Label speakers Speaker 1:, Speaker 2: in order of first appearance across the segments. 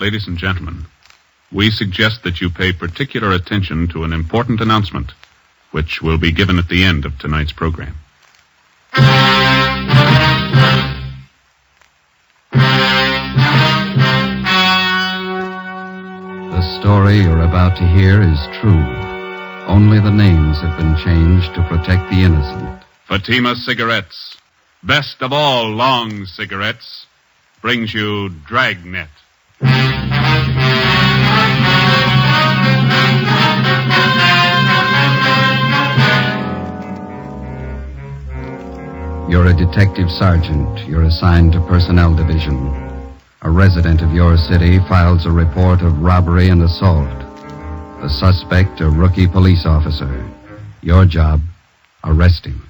Speaker 1: Ladies and gentlemen, we suggest that you pay particular attention to an important announcement, which will be given at the end of tonight's program.
Speaker 2: The story you're about to hear is true. Only the names have been changed to protect the innocent.
Speaker 1: Fatima Cigarettes, best of all long cigarettes, brings you Dragnet.
Speaker 2: You're a detective sergeant. You're assigned to Personnel Division. A resident of your city files a report of robbery and assault. The suspect, a rookie police officer. Your job, arrest him.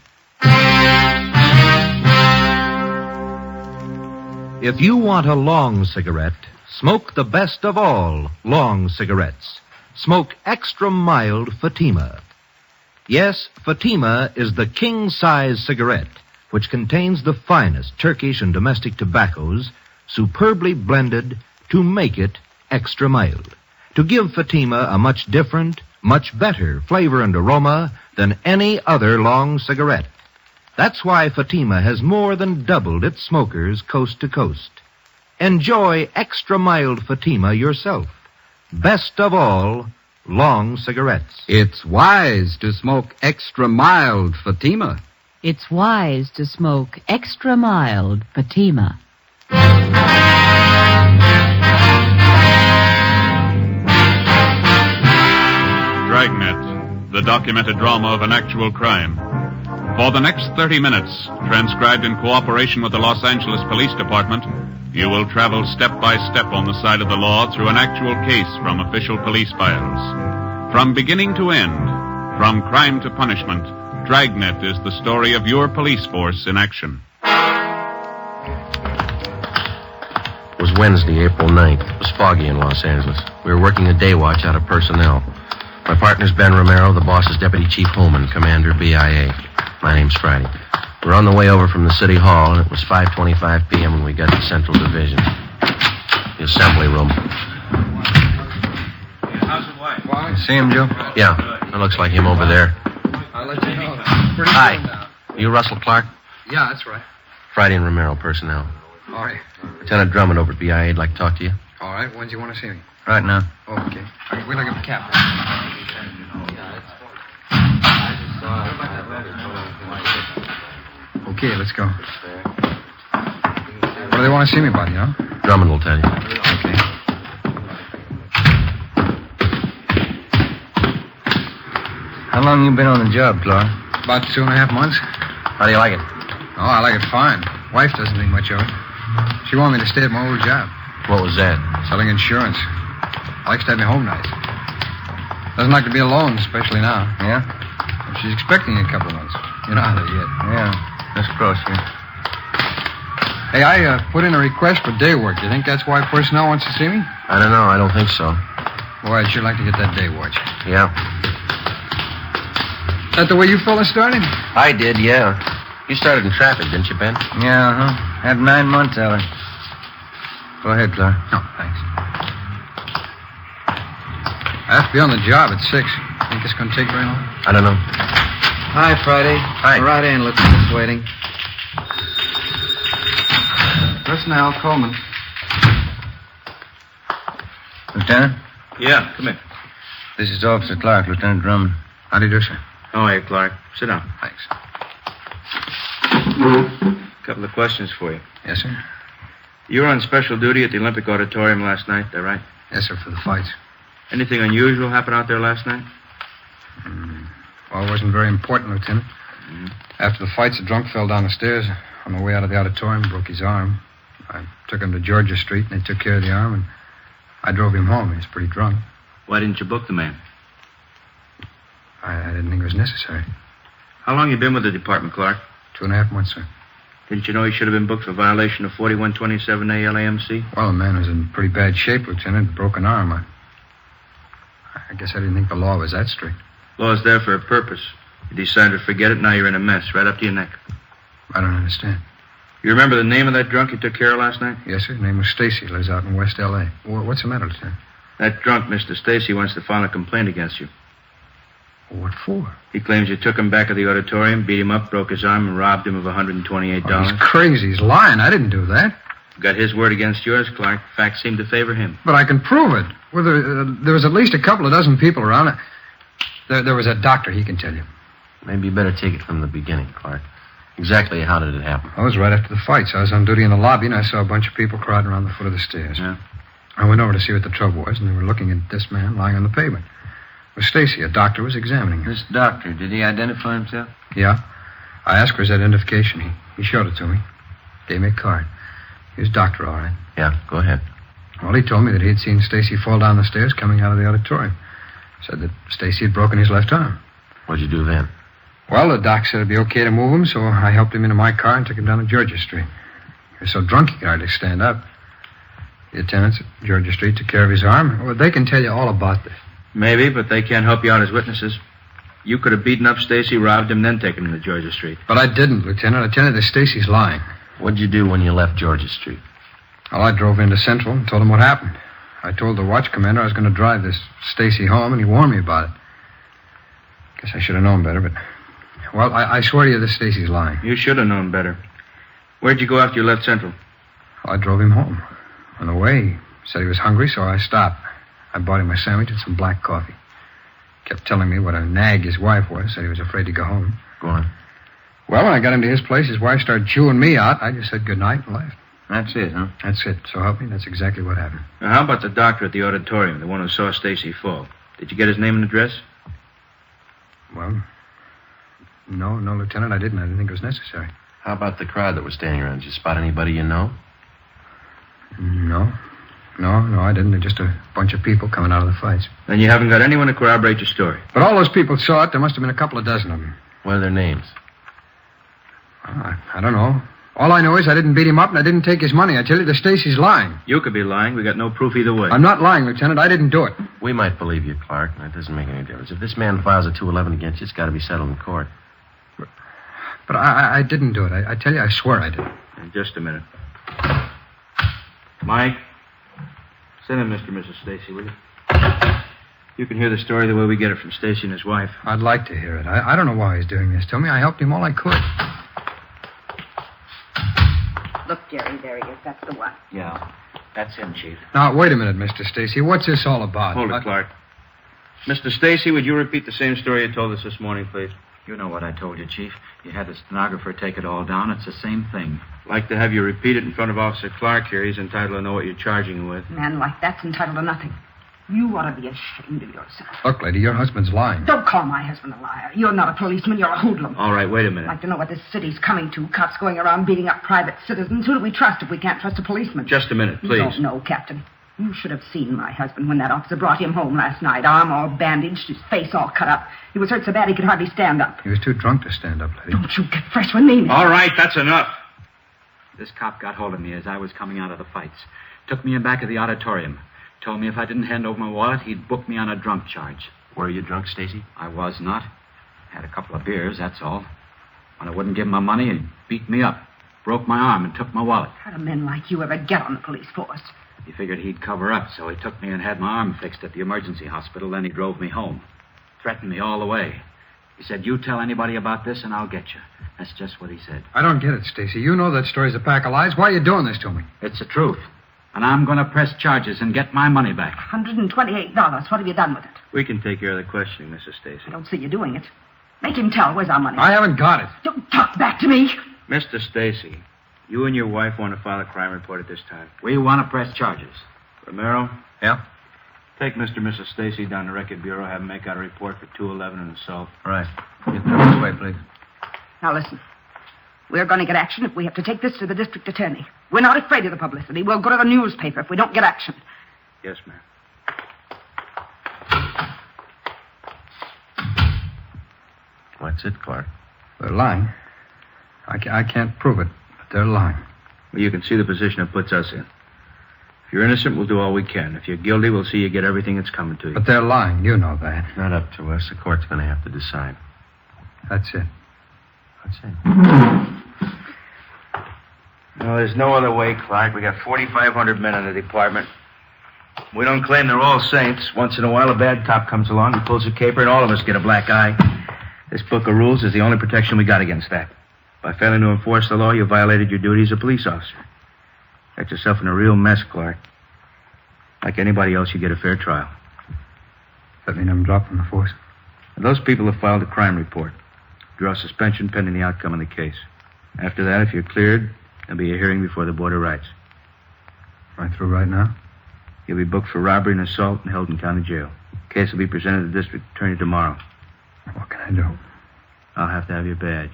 Speaker 3: If you want a long cigarette, smoke the best of all long cigarettes. Smoke extra mild Fatima. Yes, Fatima is the king-size cigarette, which contains the finest Turkish and domestic tobaccos, superbly blended to make it extra mild, to give Fatima a much different, much better flavor and aroma than any other long cigarette. That's why Fatima has more than doubled its smokers coast to coast. Enjoy extra mild Fatima yourself. Best of all, long cigarettes.
Speaker 2: It's wise to smoke extra mild Fatima.
Speaker 4: It's wise to smoke extra mild Fatima.
Speaker 1: Dragnet, the documented drama of an actual crime. For the next 30 minutes, transcribed in cooperation with the Los Angeles Police Department, you will travel step by step on the side of the law through an actual case from official police files. From beginning to end, from crime to punishment, Dragnet is the story of your police force in action.
Speaker 5: It was Wednesday, April 9th. It was foggy in Los Angeles. We were working a day watch out of Personnel. My partner's Ben Romero, the boss's Deputy Chief Holman, Commander BIA. My name's Friday. We're on the way over from the City Hall, and it was 5:25 p.m. when we got to Central Division. The assembly room.
Speaker 6: How's the wife?
Speaker 5: You see him, Joe? Yeah, that looks like him over there.
Speaker 6: I'll let you know.
Speaker 5: Hi. You Russell Clark?
Speaker 6: Yeah, that's right.
Speaker 5: Friday and Romero, Personnel.
Speaker 6: All right.
Speaker 5: Lieutenant Drummond over at BIA would like to talk to you.
Speaker 6: All right. When do you want to see me?
Speaker 5: Right now.
Speaker 6: Okay. Wait till I get the cap. Okay, let's go. What do they want to see me about, you know?
Speaker 5: Drummond will tell you.
Speaker 6: Okay.
Speaker 5: How long you been on the job, Clark?
Speaker 6: About 2.5 months.
Speaker 5: How do you like it?
Speaker 6: Oh, I like it fine. Wife doesn't think much of it. She wanted me to stay at my old job,
Speaker 5: What was that?
Speaker 6: selling insurance. Likes to have me home nights. Doesn't like to be alone, especially now.
Speaker 5: Yeah?
Speaker 6: She's expecting in a couple of months. You know how they get.
Speaker 5: Yeah. Let's cross here.
Speaker 6: Hey, I put in a request for day work. Do you think that's why Personnel wants to see me?
Speaker 5: I don't know. I don't think so.
Speaker 6: Boy, I'd sure like to get that day watch.
Speaker 5: Yeah.
Speaker 6: Is that the way you fellas started?
Speaker 5: I did, yeah. You started in traffic, didn't you, Ben?
Speaker 7: Yeah, Had 9 months of it.
Speaker 5: Go ahead, Clark.
Speaker 6: Oh, thanks. I have to be on the job at 6. Think it's going to take very long?
Speaker 5: I don't know.
Speaker 7: Hi, Friday.
Speaker 5: Hi.
Speaker 7: Right in, Lieutenant's waiting.
Speaker 6: Personnel, Coleman.
Speaker 7: Lieutenant,
Speaker 6: Yeah, come in.
Speaker 7: this is Officer Clark, Lieutenant Drummond.
Speaker 6: How do you do, sir?
Speaker 8: Oh, hey, Clark. Sit down.
Speaker 6: Thanks.
Speaker 8: Couple of questions for you.
Speaker 6: Yes, sir?
Speaker 8: You were on special duty at the Olympic Auditorium last night, is that right?
Speaker 6: Yes, sir, for the fights.
Speaker 8: Anything unusual happen out there last night?
Speaker 6: Well, it wasn't very important, Lieutenant. After the fights, a drunk fell down the stairs. On the way out of the auditorium, broke his arm. I took him to Georgia Street, and they took care of the arm, and I drove him home. He was pretty drunk.
Speaker 8: Why didn't you book the man?
Speaker 6: I didn't think it was necessary.
Speaker 8: How long you been with the department, Clark?
Speaker 6: 2.5 months, sir.
Speaker 8: Didn't you know he should have been booked for violation of 4127A LAMC?
Speaker 6: Well, the man was in pretty bad shape, Lieutenant. Broken arm. I guess I didn't think the law was that strict.
Speaker 8: Law's there for a purpose. You decided to forget it, now you're in a mess, right up to your neck.
Speaker 6: I don't understand.
Speaker 8: You remember the name of that drunk you took care of last night?
Speaker 6: Yes, sir. His name was Stacy. Lives out in West L.A. What's the matter, Lieutenant?
Speaker 8: That drunk, Mr. Stacy, wants to file a complaint against you.
Speaker 6: What for?
Speaker 8: He claims you took him back to the auditorium, beat him up, broke his arm, and robbed him of $128.
Speaker 6: Oh, he's crazy. He's lying. I didn't do that.
Speaker 8: Got his word against yours, Clark. Facts seem to favor him.
Speaker 6: But I can prove it. Well, there was at least a couple of dozen people around. There was a doctor. He can tell you.
Speaker 5: Maybe you better take it from the beginning, Clark. Exactly how did it happen?
Speaker 6: I was right after the fights. I was on duty in the lobby, and I saw a bunch of people crowding around the foot of the stairs.
Speaker 5: Yeah?
Speaker 6: I went over to see what the trouble was, and they were looking at this man lying on the pavement. It was Stacy. A doctor was examining him.
Speaker 7: This doctor, did he identify himself?
Speaker 6: Yeah. I asked for his identification. He showed it to me. Gave me a card. He was a doctor, all right.
Speaker 5: Yeah, go ahead.
Speaker 6: Well, he told me that he had seen Stacy fall down the stairs coming out of the auditorium. Said that Stacy had broken his left arm.
Speaker 5: What'd you do then?
Speaker 6: Well, the doc said it'd be okay to move him, so I helped him into my car and took him down to Georgia Street. He was so drunk he could hardly stand up. The attendants at Georgia Street took care of his arm. Well, they can tell you all about this.
Speaker 8: Maybe, but they can't help you out as witnesses. You could have beaten up Stacy, robbed him, then taken him to Georgia Street.
Speaker 6: But I didn't, Lieutenant. I tell you that Stacy's lying.
Speaker 5: What'd you do when you left Georgia Street?
Speaker 6: Well, I drove into Central and told him what happened. I told the watch commander I was going to drive this Stacy home, and he warned me about it. Guess I should have known better, but... Well, I swear to you this Stacy's lying.
Speaker 8: You should have known better. Where'd you go after you left Central?
Speaker 6: I drove him home. On the way, he said he was hungry, so I stopped. I bought him a sandwich and some black coffee. Kept telling me what a nag his wife was, said he was afraid to go home.
Speaker 5: Go on.
Speaker 6: Well, when I got him to his place, his wife started chewing me out. I just said goodnight and left.
Speaker 7: That's it, huh?
Speaker 6: That's it. So help me, that's exactly what happened.
Speaker 8: Now, how about the doctor at the auditorium, the one who saw Stacy fall? Did you get his name and address?
Speaker 6: Well, no, Lieutenant, I didn't. I didn't think it was necessary.
Speaker 5: How about the crowd that was standing around? Did you spot anybody you know?
Speaker 6: No, I didn't. They're just a bunch of people coming out of the fights.
Speaker 8: Then you haven't got anyone to corroborate your story.
Speaker 6: But all those people saw it. There must have been a couple of dozen of them.
Speaker 5: What are their names?
Speaker 6: I don't know. All I know is I didn't beat him up and I didn't take his money. I tell you, the Stacy's lying.
Speaker 8: You could be lying. We got no proof either way.
Speaker 6: I'm not lying, Lieutenant. I didn't do it.
Speaker 5: We might believe you, Clark. That doesn't make any difference. If this man files a 211 against you, it's got to be settled in court.
Speaker 6: But I didn't do it. I tell you, I swear I did.
Speaker 8: In just a minute. Mike, send in Mr. and Mrs. Stacy, will you? You can hear the story the way we get it from Stacy and his wife.
Speaker 6: I'd like to hear it. I don't know why he's doing this to me. I helped him all I could.
Speaker 9: Look, Jerry, there he is. That's the one.
Speaker 7: Yeah, that's him, Chief.
Speaker 6: Now, wait a minute, Mr. Stacy. What's this all about?
Speaker 8: Hold it, Clark. Mr. Stacy, would you repeat the same story you told us this morning, please?
Speaker 10: You know what I told you, Chief. You had the stenographer take it all down. It's the same thing.
Speaker 8: I'd like to have you repeat it in front of Officer Clark here. He's entitled to know what you're charging him with.
Speaker 9: A man like that's entitled to nothing. You ought to be ashamed of yourself.
Speaker 6: Look, lady, your husband's lying.
Speaker 9: Don't call my husband a liar. You're not a policeman. You're a hoodlum.
Speaker 8: All right, wait a
Speaker 9: I'd
Speaker 8: minute.
Speaker 9: like to know what this city's coming to. Cops going around beating up private citizens. Who do we trust if we can't trust a policeman?
Speaker 8: Just a minute,
Speaker 9: You
Speaker 8: please.
Speaker 9: don't know, Captain. You should have seen my husband when that officer brought him home last night. Arm all bandaged, his face all cut up. He was hurt so bad he could hardly stand up.
Speaker 6: He was too drunk to stand up, lady.
Speaker 9: Don't you get fresh with me, mister.
Speaker 8: All right, that's enough.
Speaker 10: This cop got hold of me as I was coming out of the fights. Took me in back of the auditorium. Told me if I didn't hand over my wallet, he'd book me on a drunk charge.
Speaker 5: Were you drunk, Stacy?
Speaker 10: I was not. Had a couple of beers, that's all. When I wouldn't give him my money, he beat me up. Broke my arm and took my wallet.
Speaker 9: How do men like you ever get on the police force?
Speaker 10: He figured he'd cover up, so he took me and had my arm fixed at the emergency hospital. Then he drove me home. Threatened me all the way. He said, you tell anybody about this and I'll get you. That's just what he said.
Speaker 6: I don't get it, Stacy. You know that story's a pack of lies. Why are you doing this to me?
Speaker 10: It's the truth. And I'm going to press charges and get my money back.
Speaker 9: $128. What have you done with it?
Speaker 8: We can take care of the questioning, Mrs. Stacy.
Speaker 9: I don't see you doing it. Make him tell. Where's our money?
Speaker 6: I haven't got it.
Speaker 9: Don't talk back to me.
Speaker 8: Mr. Stacy, you and your wife want to file a crime report at this time.
Speaker 10: We want to press charges.
Speaker 8: Romero?
Speaker 6: Yeah?
Speaker 8: Take Mr. and Mrs. Stacy down to Record Bureau, have them make out a report for 211 and assault.
Speaker 7: Right. Get them this way, please.
Speaker 9: Now listen. We're going to get action if we have to take this to the district attorney. We're not afraid of the publicity. We'll go to the newspaper if we don't get action.
Speaker 8: Yes, ma'am.
Speaker 5: What's it, Clark?
Speaker 6: They're lying. I can't prove it, but they're lying.
Speaker 8: Well, you can see the position it puts us in. If you're innocent, we'll do all we can. If you're guilty, we'll see you get everything that's coming to you.
Speaker 6: But they're lying. You know that.
Speaker 5: Not up to us. The court's going to have to decide.
Speaker 6: That's it.
Speaker 5: That's it.
Speaker 8: No, there's no other way, Clark. We got 4,500 men in the department. We don't claim they're all saints. Once in a while, a bad cop comes along, he pulls a caper, and all of us get a black eye. This book of rules is the only protection we got against that. By failing to enforce the law, you violated your duty as a police officer. Got yourself in a real mess, Clark. Like anybody else, you get a fair trial.
Speaker 6: That mean I'm dropped from the force?
Speaker 8: And those people have filed a crime report. Draw suspension pending the outcome of the case. After that, if you're cleared, there'll be a hearing before the Board of Rights.
Speaker 6: Am I through right now?
Speaker 8: You'll be booked for robbery and assault and held in county jail. Case will be presented to the district attorney tomorrow.
Speaker 6: What can I do?
Speaker 8: I'll have to have your badge.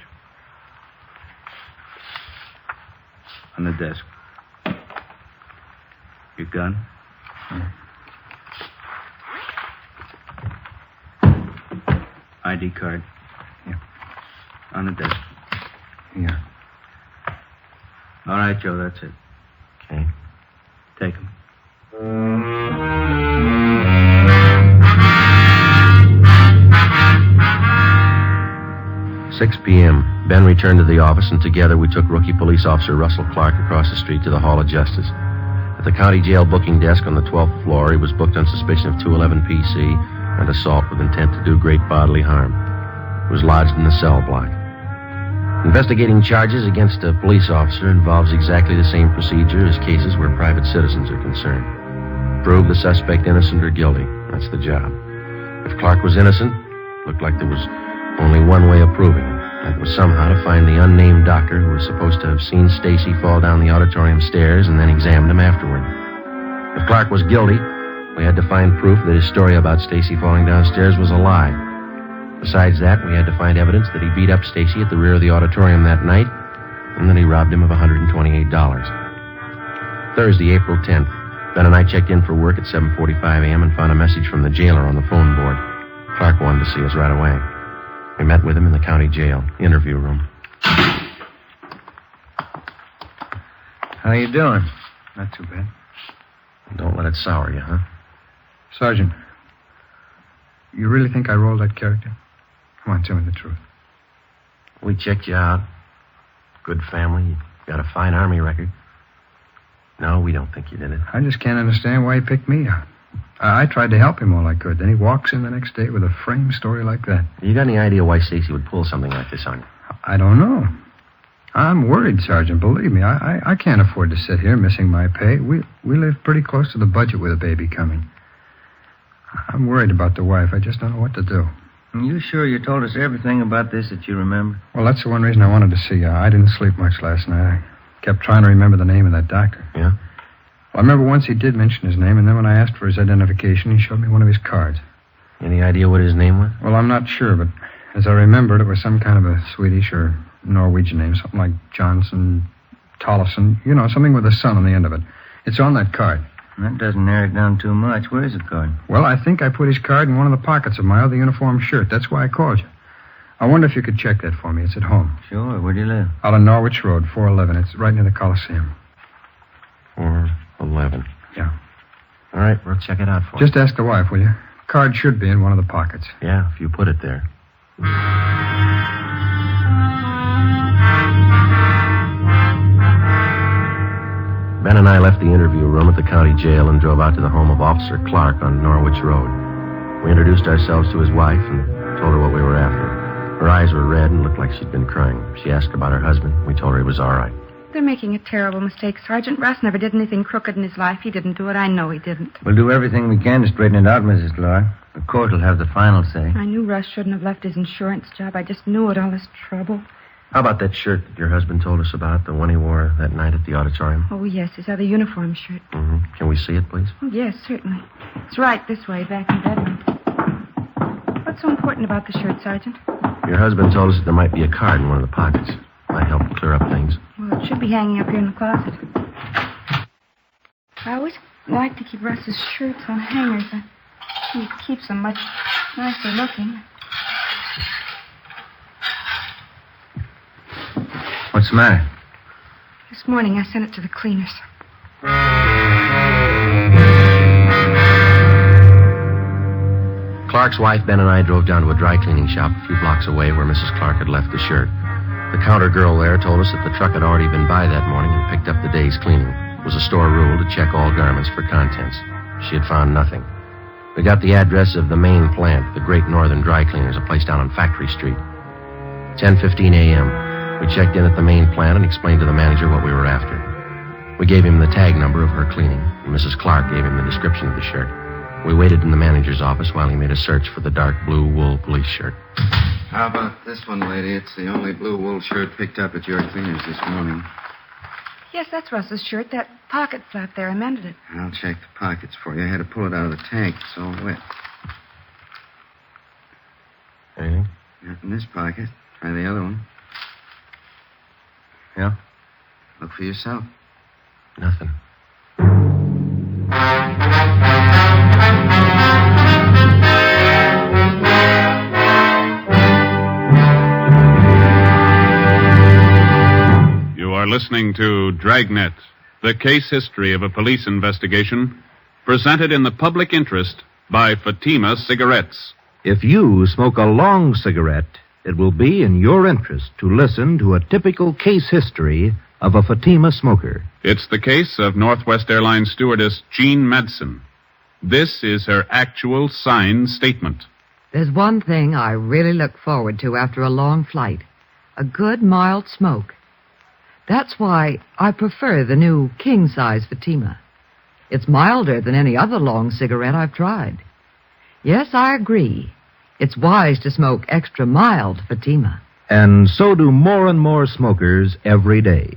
Speaker 8: On the desk. Your gun? ID card?
Speaker 6: Yeah.
Speaker 8: On the desk.
Speaker 6: Yeah.
Speaker 8: All right, Joe, that's it.
Speaker 5: Okay.
Speaker 8: Take him.
Speaker 5: 6 p.m. Ben returned to the office, and together we took Rookie Police Officer Russell Clark across the street to the Hall of Justice. At the county jail booking desk on the 12th floor, he was booked on suspicion of 211 PC and assault with intent to do great bodily harm. He was lodged in the cell block. Investigating charges against a police officer involves exactly the same procedure as cases where private citizens are concerned. Prove the suspect innocent or guilty. That's the job. If Clark was innocent, it looked like there was only one way of proving it. That was somehow to find the unnamed doctor who was supposed to have seen Stacy fall down the auditorium stairs and then examined him afterward. If Clark was guilty, we had to find proof that his story about Stacy falling downstairs was a lie. Besides that, we had to find evidence that he beat up Stacy at the rear of the auditorium that night and that he robbed him of $128. Thursday, April 10th. Ben and I checked in for work at 7:45 a.m. and found a message from the jailer on the phone board. Clark wanted to see us right away. We met with him in the county jail interview room.
Speaker 6: How you doing? Not too bad.
Speaker 5: Don't let it sour you, huh?
Speaker 6: Sergeant, you really think I rolled that character? Come on, tell me the truth.
Speaker 5: We checked you out. Good family. You got a fine Army record. No, we don't think you did it.
Speaker 6: I just can't understand why he picked me out. I tried to help him all I could. Then he walks in the next day with a frame story like that.
Speaker 5: You got any idea why Stacy would pull something like this on you?
Speaker 6: I don't know. I'm worried, Sergeant. Believe me, I can't afford to sit here missing my pay. We live pretty close to the budget with a baby coming. I'm worried about the wife. I just don't know what to do.
Speaker 7: Are you sure you told us everything about this that you remember?
Speaker 6: Well, that's the one reason I wanted to see you. I didn't sleep much last night. I kept trying to remember the name of that doctor.
Speaker 5: Yeah?
Speaker 6: Well, I remember once he did mention his name, and then when I asked for his identification, he showed me one of his cards.
Speaker 5: Any idea what his name was?
Speaker 6: Well, I'm not sure, but as I remembered, it was some kind of a Swedish or Norwegian name, something like Johnson, Tollefson, something with a son on the end of it. It's on that card.
Speaker 7: That doesn't narrow it down too much. Where's the card?
Speaker 6: Well, I think I put his card in one of the pockets of my other uniform shirt. That's why I called you. I wonder if you could check that for me. It's at home.
Speaker 7: Sure. Where do you live?
Speaker 6: Out on Norwich Road, 411. It's right near the Coliseum.
Speaker 5: 411.
Speaker 6: Yeah.
Speaker 5: All right, we'll check it out for you.
Speaker 6: Just ask the wife, will you? Card should be in one of the pockets.
Speaker 5: Yeah, if you put it there. Ben and I left the interview room at the county jail and drove out to the home of Officer Clark on Norwich Road. We introduced ourselves to his wife and told her what we were after. Her eyes were red and looked like she'd been crying. She asked about her husband. We told her he was all right.
Speaker 11: They're making a terrible mistake, Sergeant. Russ never did anything crooked in his life. He didn't do it. I know he didn't.
Speaker 7: We'll do everything we can to straighten it out, Mrs. Clark. The court will have the final say.
Speaker 11: I knew Russ shouldn't have left his insurance job. I just knew it, all this trouble.
Speaker 5: How about that shirt that your husband told us about, the one he wore that night at the auditorium?
Speaker 11: Oh, yes, his other uniform shirt.
Speaker 5: Mm-hmm. Can we see it, please?
Speaker 11: Oh, yes, certainly. It's right this way, back in bedroom. What's so important about the shirt, Sergeant?
Speaker 5: Your husband told us that there might be a card in one of the pockets. Might help clear up things.
Speaker 11: Well, it should be hanging up here in the closet. I always like to keep Russ's shirts on hangers. He keeps them much nicer looking.
Speaker 7: What's the matter?
Speaker 11: This morning I sent it to the cleaners.
Speaker 5: Clark's wife, Ben, and I drove down to a dry cleaning shop a few blocks away where Mrs. Clark had left the shirt. The counter girl there told us that the truck had already been by that morning and picked up the day's cleaning. It was a store rule to check all garments for contents. She had found nothing. We got the address of the main plant, the Great Northern Dry Cleaners, a place down on Factory Street. 10:15 a.m. We checked in at the main plant and explained to the manager what we were after. We gave him the tag number of her cleaning, and Mrs. Clark gave him the description of the shirt. We waited in the manager's office while he made a search for the dark blue wool police shirt.
Speaker 2: How about this one, lady? It's the only blue wool shirt picked up at your cleaners this morning.
Speaker 11: Yes, that's Russ's shirt. That pocket flap there. I mended it.
Speaker 2: I'll check the pockets for you. I had to pull it out of the tank. It's all wet.
Speaker 5: Anything?
Speaker 2: Not in this pocket. Try the other one.
Speaker 5: Yeah?
Speaker 2: Look for yourself.
Speaker 5: Nothing.
Speaker 1: You are listening to Dragnet, the case history of a police investigation, presented in the public interest by Fatima Cigarettes.
Speaker 3: If you smoke a long cigarette, it will be in your interest to listen to a typical case history of a Fatima smoker.
Speaker 1: It's the case of Northwest Airlines stewardess Jean Madsen. This is her actual signed statement.
Speaker 12: There's one thing I really look forward to after a long flight. A good, mild smoke. That's why I prefer the new king-size Fatima. It's milder than any other long cigarette I've tried. Yes, I agree. It's wise to smoke extra mild Fatima.
Speaker 3: And so do more and more smokers every day.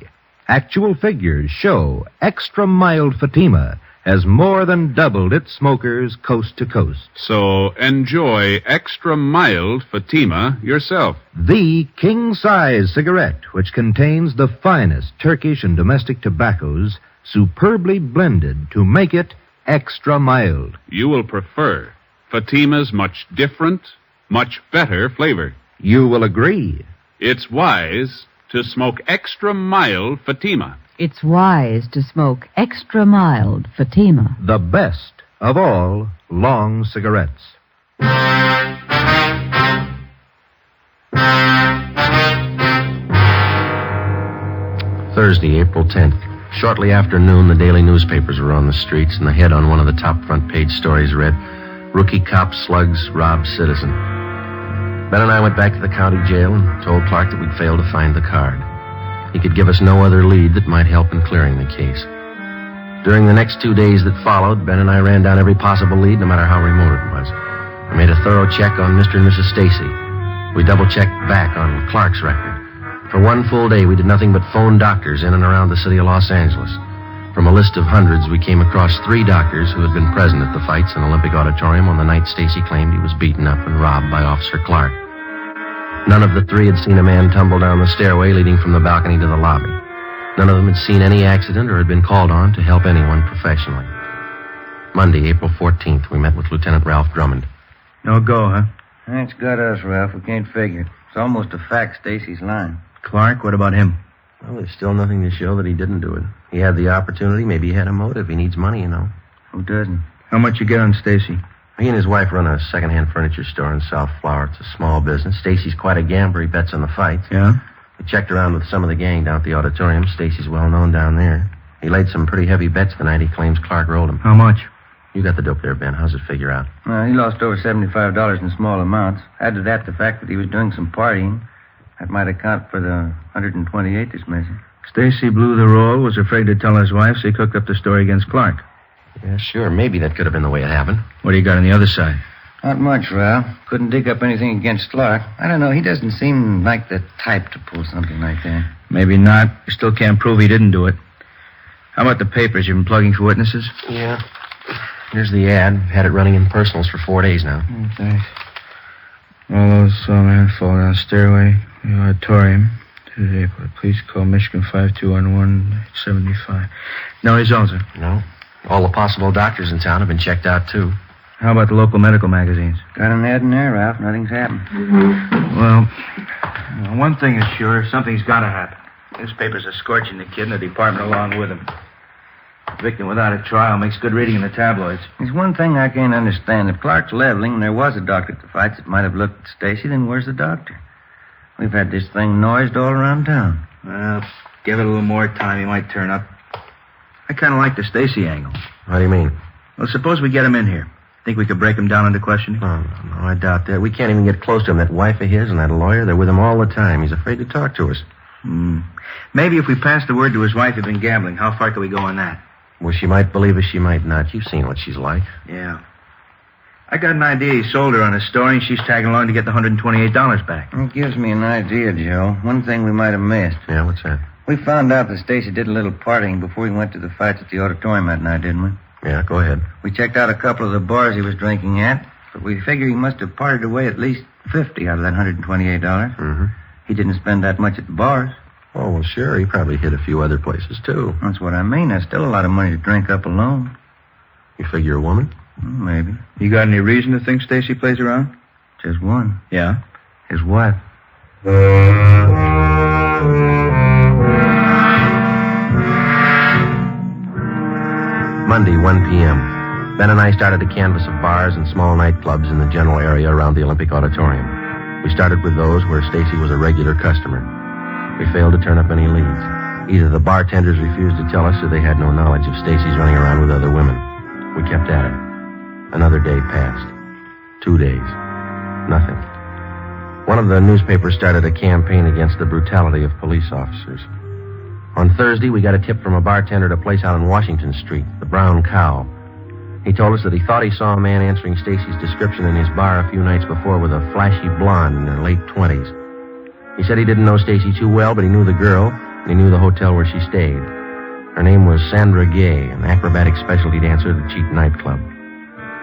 Speaker 3: Actual figures show extra mild Fatima has more than doubled its smokers coast to coast.
Speaker 1: So enjoy extra mild Fatima yourself.
Speaker 3: The king-size cigarette, which contains the finest Turkish and domestic tobaccos, superbly blended to make it extra mild.
Speaker 1: You will prefer Fatima's much different, much better flavor.
Speaker 3: You will agree.
Speaker 1: It's wise to smoke extra mild Fatima.
Speaker 4: It's wise to smoke extra mild Fatima.
Speaker 3: The best of all long cigarettes.
Speaker 5: Thursday, April 10th. Shortly after noon, the daily newspapers were on the streets, and the head on one of the top front page stories read, "Rookie cop slugs robbed citizen." Ben and I went back to the county jail and told Clark that we'd failed to find the card. He could give us no other lead that might help in clearing the case. During the next 2 days that followed, Ben and I ran down every possible lead, no matter how remote it was. We made a thorough check on Mr. and Mrs. Stacy. We double-checked back on Clark's record. For one full day, we did nothing but phone doctors in and around the city of Los Angeles. From a list of hundreds, we came across 3 doctors who had been present at the fights in Olympic Auditorium on the night Stacy claimed he was beaten up and robbed by Officer Clark. None of the 3 had seen a man tumble down the stairway leading from the balcony to the lobby. None of them had seen any accident or had been called on to help anyone professionally. Monday, April 14th, we met with Lieutenant Ralph Drummond.
Speaker 7: No go, huh? That's got us, Ralph. We can't figure it. It's almost a fact Stacy's lying.
Speaker 6: Clark, what about him?
Speaker 5: Well, there's still nothing to show that he didn't do it. He had the opportunity. Maybe he had a motive. He needs money, you know.
Speaker 7: Who doesn't?
Speaker 6: How much you get on Stacy?
Speaker 5: He and his wife run a second-hand furniture store in South Flower. It's a small business. Stacy's quite a gambler. He bets on the fights.
Speaker 6: Yeah?
Speaker 5: We checked around with some of the gang down at the auditorium. Stacy's well-known down there. He laid some pretty heavy bets the night he claims Clark rolled him.
Speaker 6: How much?
Speaker 5: You got the dope there, Ben. How's it figure out?
Speaker 7: He lost over $75 in small amounts. Add to that the fact that he was doing some partying. That might account for the 128 that's missing.
Speaker 6: Stacy blew the roll, was afraid to tell his wife, so he cooked up the story against Clark.
Speaker 5: Yeah, sure. Maybe that could have been the way it happened.
Speaker 6: What do you got on the other side?
Speaker 7: Not much, Ralph. Couldn't dig up anything against Clark. I don't know. He doesn't seem like the type to pull something like that.
Speaker 6: Maybe not. You still can't prove he didn't do it. How about the papers? You've been plugging for witnesses?
Speaker 5: Yeah. Here's the ad. Had it running in personals for 4 days now.
Speaker 6: Thanks. All those saw a man fall down the stairway, the auditorium. Tuesday, police call Michigan 5211-75. No results, sir?
Speaker 5: No. All the possible doctors in town have been checked out, too.
Speaker 6: How about the local medical magazines?
Speaker 7: Got an ad in there, Ralph. Nothing's happened.
Speaker 6: Well,
Speaker 8: one thing is sure. Something's got to happen. Newspapers are scorching the kid and the department along with him. A victim without a trial makes good reading in the tabloids.
Speaker 7: There's one thing I can't understand. If Clark's leveling and there was a doctor at the fights that might have looked at Stacy, then where's the doctor? We've had this thing noised all around town.
Speaker 8: Well, give it a little more time, he might turn up. I kind of like the Stacy angle.
Speaker 5: What do you mean?
Speaker 8: Well, suppose we get him in here. Think we could break him down into questioning?
Speaker 5: Oh, no, I doubt that. We can't even get close to him. That wife of his and that lawyer, they're with him all the time. He's afraid to talk to us.
Speaker 8: Maybe if we pass the word to his wife he'd been gambling, how far can we go on that?
Speaker 5: Well, she might believe us, she might not. You've seen what she's like.
Speaker 8: Yeah. I got an idea he sold her on a story and she's tagging along to get the $128 back.
Speaker 7: It gives me an idea, Joe. One thing we might have missed.
Speaker 5: Yeah, what's that?
Speaker 7: We found out that Stacy did a little partying before he went to the fights at the auditorium that night, didn't we?
Speaker 5: Yeah, go ahead.
Speaker 7: We checked out a couple of the bars he was drinking at, but we figure he must have partied away at least 50 out of that $128.
Speaker 5: Mm-hmm.
Speaker 7: He didn't spend that much at the bars.
Speaker 5: Oh, well, sure. He probably hit a few other places, too.
Speaker 7: That's what I mean. That's still a lot of money to drink up alone.
Speaker 5: You figure a woman?
Speaker 7: Maybe.
Speaker 8: You got any reason to think Stacy plays around?
Speaker 7: Just one.
Speaker 8: Yeah?
Speaker 7: His wife.
Speaker 5: Monday, 1 p.m. Ben and I started to canvass of bars and small nightclubs in the general area around the Olympic Auditorium. We started with those where Stacy was a regular customer. We failed to turn up any leads. Either the bartenders refused to tell us or they had no knowledge of Stacy's running around with other women. We kept at it. Another day passed. 2 days. Nothing. One of the newspapers started a campaign against the brutality of police officers. On Thursday, we got a tip from a bartender at a place out on Washington Street, the Brown Cow. He told us that he thought he saw a man answering Stacy's description in his bar a few nights before with a flashy blonde in her late 20s. He said he didn't know Stacy too well, but he knew the girl, and he knew the hotel where she stayed. Her name was Sandra Gay, an acrobatic specialty dancer at a cheap nightclub.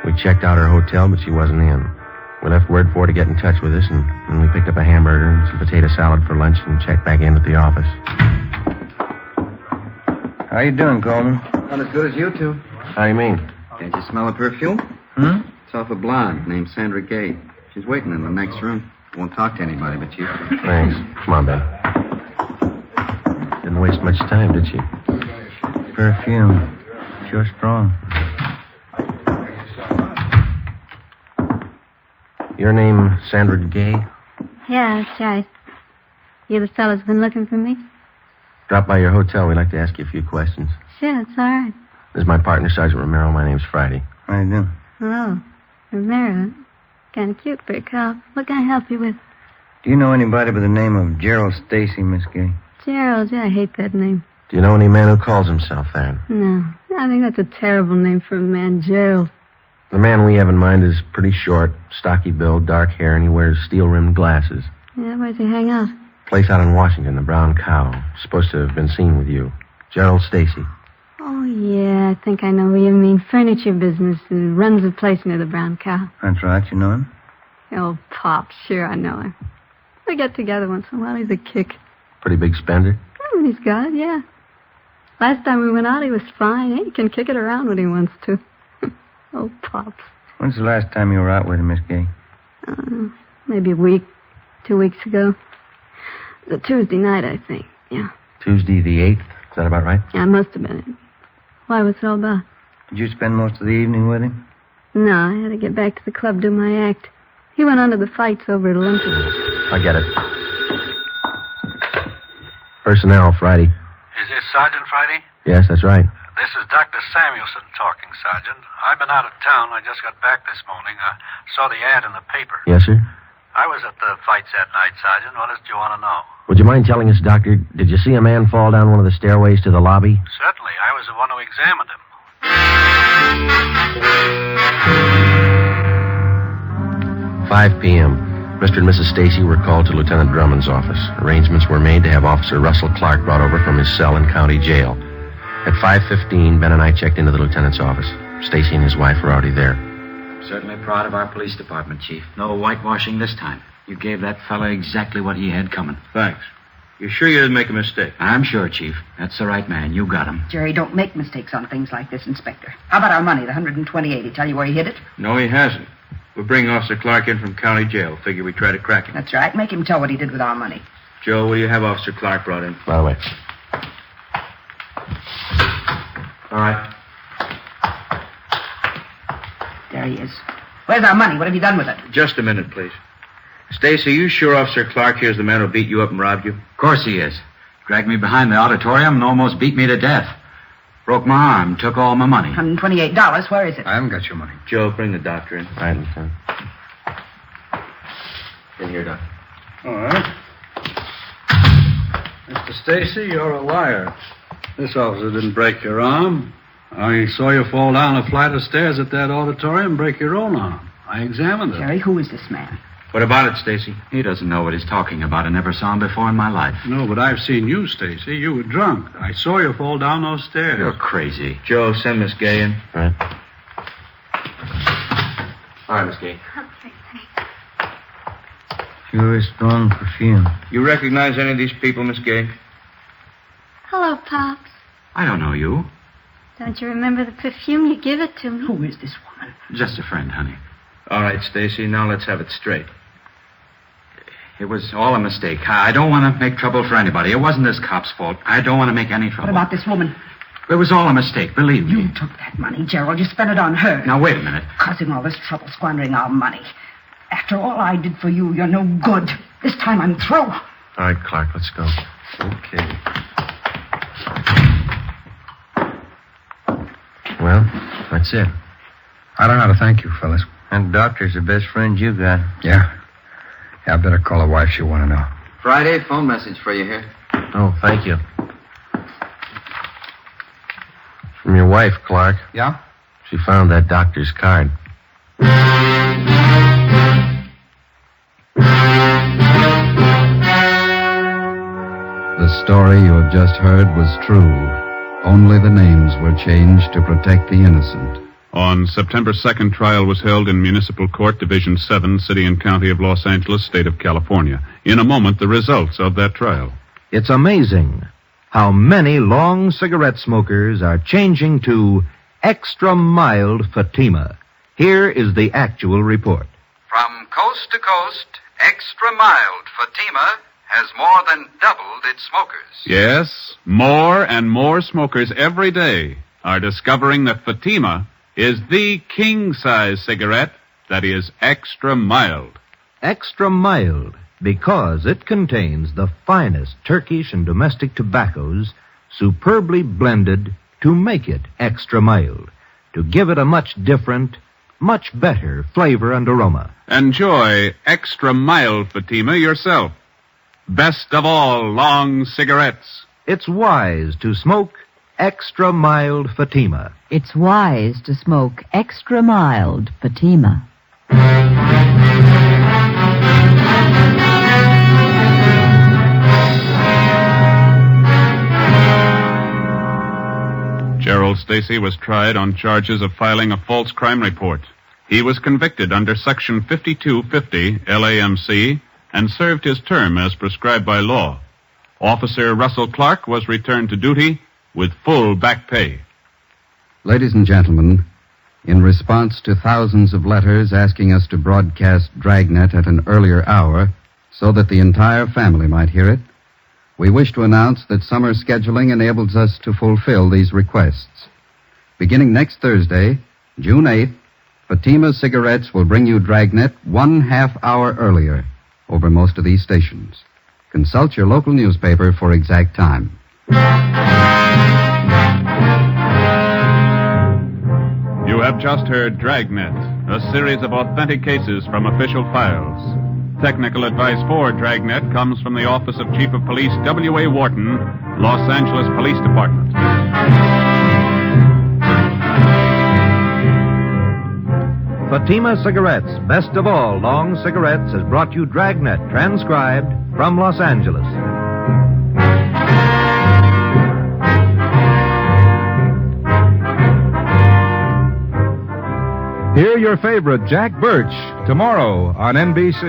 Speaker 5: We checked out her hotel, but she wasn't in. We left word for her to get in touch with us, and then we picked up a hamburger and some potato salad for lunch and checked back in at the office.
Speaker 7: How you doing, Coleman?
Speaker 2: Not as good as you two.
Speaker 5: How do you mean?
Speaker 2: Can't you smell the perfume? It's off a blonde named Sandra Gay. She's waiting in the next room. Won't talk to anybody but you.
Speaker 5: Thanks. Come on, Ben. Didn't waste much time, did she?
Speaker 7: Perfume. Sure strong.
Speaker 5: Your name, Sandra Gay?
Speaker 11: Yeah, that's right. You the fellas been looking for me?
Speaker 5: Drop by your hotel. We'd like to ask you a few questions.
Speaker 11: Sure, it's all right.
Speaker 5: This is my partner, Sergeant Romero. My name's Friday.
Speaker 7: How you doing?
Speaker 11: Hello. Romero. Kind of cute for a cop. What can I help you with?
Speaker 7: Do you know anybody by the name of Gerald Stacy, Miss Gay?
Speaker 11: Gerald, yeah, I hate that name.
Speaker 5: Do you know any man who calls himself that?
Speaker 11: No, I think that's a terrible name for a man, Gerald.
Speaker 5: The man we have in mind is pretty short, stocky build, dark hair, and he wears steel-rimmed glasses.
Speaker 11: Yeah, where's he hang out?
Speaker 5: Place out in Washington, the Brown Cow. Supposed to have been seen with you. Gerald Stacy.
Speaker 11: Oh, yeah, I think I know what you mean. Furniture business and runs a place near the Brown Cow.
Speaker 7: That's right. You know him?
Speaker 11: Oh, Pop, sure I know him. We get together once in a while. He's a kick.
Speaker 5: Pretty big spender?
Speaker 11: When he's got it, yeah. Last time we went out, he was fine. He can kick it around when he wants to. Oh, Pops.
Speaker 7: When's the last time you were out with him, Miss Gay?
Speaker 11: Maybe a week, 2 weeks ago. The Tuesday night, I think, yeah.
Speaker 5: Tuesday the 8th? Is that about right?
Speaker 11: Yeah, must have been it. Why, what's it all about?
Speaker 7: Did you spend most of the evening with him?
Speaker 11: No, I had to get back to the club, do my act. He went on to the fights over at Olympic.
Speaker 5: I get it. Personnel, Friday.
Speaker 13: Is this Sergeant Friday?
Speaker 5: Yes, that's right.
Speaker 13: This is Dr. Samuelson talking, Sergeant. I've been out of town. I just got back this morning. I saw the ad in the paper.
Speaker 5: Yes, sir?
Speaker 13: I was at the fights that night, Sergeant. What else do you want to know?
Speaker 5: Would you mind telling us, Doctor, did you see a man fall down one of the stairways to the lobby?
Speaker 13: Certainly. I was the one who examined him.
Speaker 5: 5 p.m. Mr. and Mrs. Stacy were called to Lieutenant Drummond's office. Arrangements were made to have Officer Russell Clark brought over from his cell in county jail. At 5:15, Ben and I checked into the lieutenant's office. Stacy and his wife were already there.
Speaker 10: Certainly proud of our police department, Chief. No whitewashing this time. You gave that fella exactly what he had coming.
Speaker 8: Thanks. You sure you didn't make a mistake?
Speaker 10: I'm sure, Chief. That's the right man. You got him.
Speaker 9: Jerry, don't make mistakes on things like this, Inspector. How about our money, the $128? He tell you where he hid it?
Speaker 8: No, he hasn't. We're bringing Officer Clark in from county jail. Figure we try to crack him.
Speaker 9: That's right. Make him tell what he did with our money.
Speaker 8: Joe, will you have Officer Clark brought in?
Speaker 5: By the way.
Speaker 8: All right.
Speaker 9: There he is. Where's our money? What have you done with it?
Speaker 8: Just a minute, please. Stacy, you sure Officer Clark here's the man who beat you up and robbed you?
Speaker 10: Of course he is. Dragged me behind the auditorium and almost beat me to death. Broke my arm, took all my money.
Speaker 9: $128. Where is it?
Speaker 6: I haven't got your money.
Speaker 8: Joe, bring the doctor in.
Speaker 5: Right, Lieutenant. In here, Doctor.
Speaker 13: All right. Mr. Stacy, you're a liar. This officer didn't break your arm. I saw you fall down a flight of stairs at that auditorium and break your own arm. I examined it.
Speaker 9: Jerry, who is this man?
Speaker 8: What about it, Stacy?
Speaker 10: He doesn't know what he's talking about. I never saw him before in my life.
Speaker 13: No, but I've seen you, Stacy. You were drunk. I saw you fall down those stairs.
Speaker 10: You're crazy.
Speaker 8: Joe, send Miss Gay in.
Speaker 5: Right. All right, Miss Gay.
Speaker 11: Okay, thanks.
Speaker 7: Sure strong perfume.
Speaker 8: You recognize any of these people, Miss Gay?
Speaker 11: Hello, Pops.
Speaker 10: I don't know you.
Speaker 11: Don't you remember the perfume? You give it to me.
Speaker 9: Who is this woman?
Speaker 10: Just a friend, honey.
Speaker 8: All right, Stacy, now let's have it straight.
Speaker 10: It was all a mistake. I don't want to make trouble for anybody. It wasn't this cop's fault. I don't want to make any trouble.
Speaker 9: What about this woman?
Speaker 10: It was all a mistake, believe me.
Speaker 9: You took that money, Gerald. You spent it on her.
Speaker 10: Now, wait a minute.
Speaker 9: Causing all this trouble, squandering our money. After all I did for you, you're no good. This time I'm through.
Speaker 5: All right, Clark, let's go.
Speaker 6: Okay.
Speaker 5: Well, that's it.
Speaker 6: I don't know how to thank you, fellas.
Speaker 7: And doctor's the best friend you got.
Speaker 6: Yeah? Yeah, I better call her wife. She'll want to know.
Speaker 2: Friday, phone message for you here.
Speaker 5: Oh, thank you. From your wife, Clark.
Speaker 6: Yeah?
Speaker 5: She found that doctor's card.
Speaker 2: The story you have just heard was true. Only the names were changed to protect the innocent.
Speaker 1: On September 2nd, trial was held in Municipal Court, Division 7, City and County of Los Angeles, State of California. In a moment, the results of that trial.
Speaker 3: It's amazing how many long cigarette smokers are changing to extra mild Fatima. Here is the actual report.
Speaker 14: From coast to coast, extra mild Fatima has more than doubled its smokers.
Speaker 1: Yes, more and more smokers every day are discovering that Fatima is the king-size cigarette that is extra mild.
Speaker 3: Extra mild because it contains the finest Turkish and domestic tobaccos superbly blended to make it extra mild, to give it a much different, much better flavor and aroma.
Speaker 1: Enjoy extra mild Fatima yourself. Best of all long cigarettes.
Speaker 3: It's wise to smoke extra mild Fatima.
Speaker 4: It's wise to smoke extra mild Fatima.
Speaker 1: Gerald Stacy was tried on charges of filing a false crime report. He was convicted under Section 5250 LAMC and served his term as prescribed by law. Officer Russell Clark was returned to duty with full back pay.
Speaker 2: Ladies and gentlemen, in response to thousands of letters asking us to broadcast Dragnet at an earlier hour so that the entire family might hear it, we wish to announce that summer scheduling enables us to fulfill these requests. Beginning next Thursday, June 8th, Fatima Cigarettes will bring you Dragnet 1/2 hour earlier over most of these stations. Consult your local newspaper for exact time.
Speaker 1: You have just heard Dragnet, a series of authentic cases from official files. Technical advice for Dragnet comes from the Office of Chief of Police W.A. Wharton, Los Angeles Police Department.
Speaker 3: Fatima Cigarettes, best of all long cigarettes, has brought you Dragnet, transcribed from Los Angeles.
Speaker 15: Hear your favorite Jack Birch tomorrow on NBC.